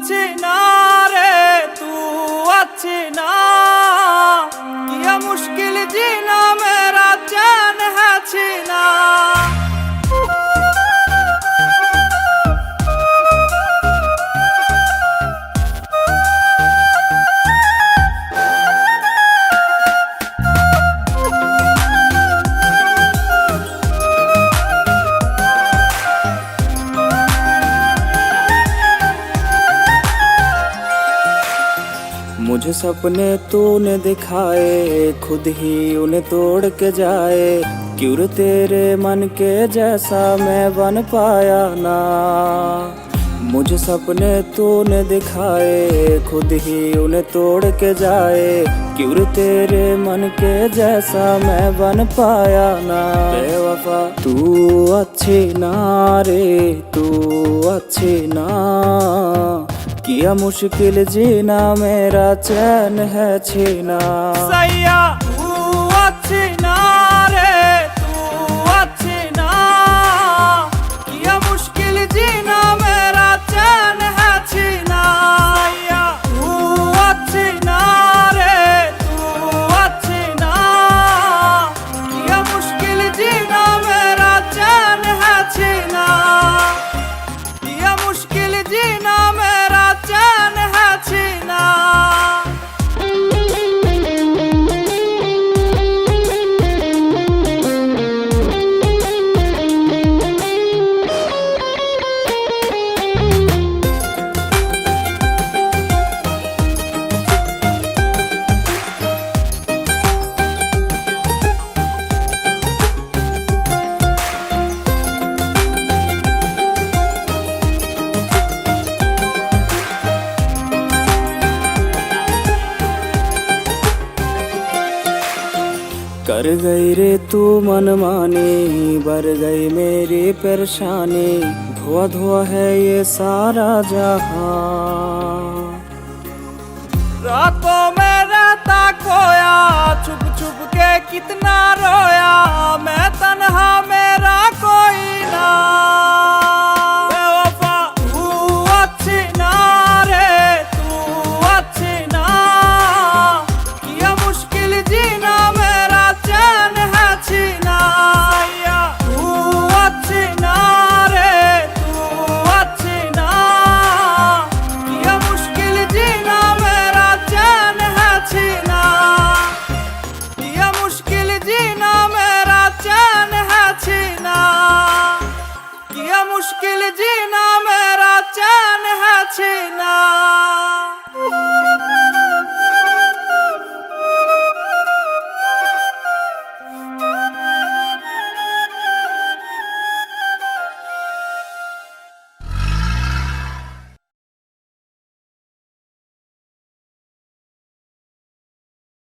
अच्छी ना रे तू अच्छी ना, किया मुश्किल जीना मेरा चैन है छीना। मुझे सपने तूने दिखाए, खुद ही उन्हें तोड़ के जाए। क्यों रे तेरे मन के जैसा मैं बन पाया ना। मुझे सपने तूने दिखाए, खुद ही उन्हें तोड़ के जाए। क्यों रे तेरे मन के जैसा मैं बन पाया ना। बेवफा तू अच्छी ना रे तू अच्छी ना, किया मुश्किल जीना मेरा चैन है छीना। सैया तू अच्छी ना रे तू अच्छी ना, किया मुश्किल जीना मेरा चैन है छीना। सैया तू अच्छी ना रे तू अच्छी ना, किया मुश्किल जीना मेरा चैन है छीना। किया मुश्किल जीना मेरा चैन है छीना। कर गई रे तू मनमानी, बढ़ गई मेरी परेशानी। धुआं धुआं है ये सारा जहां, रातों में रहता खोया, छुप छुप के कितना रोया। मैं तन्हा मेरा कोई ना। बेवफा तू अच्छी ना रे तू अच्छी ना, किया मुश्किल जीना मेरा चैन है छीना। सैया तू अच्छी ना रे तू अच्छी ना, किया मुश्किल जीना मेरा चैन है छीना। किया मुश्किल जीना मेरा चैन है छीना। किया मुश्किल जीना मेरा चैन है छीना।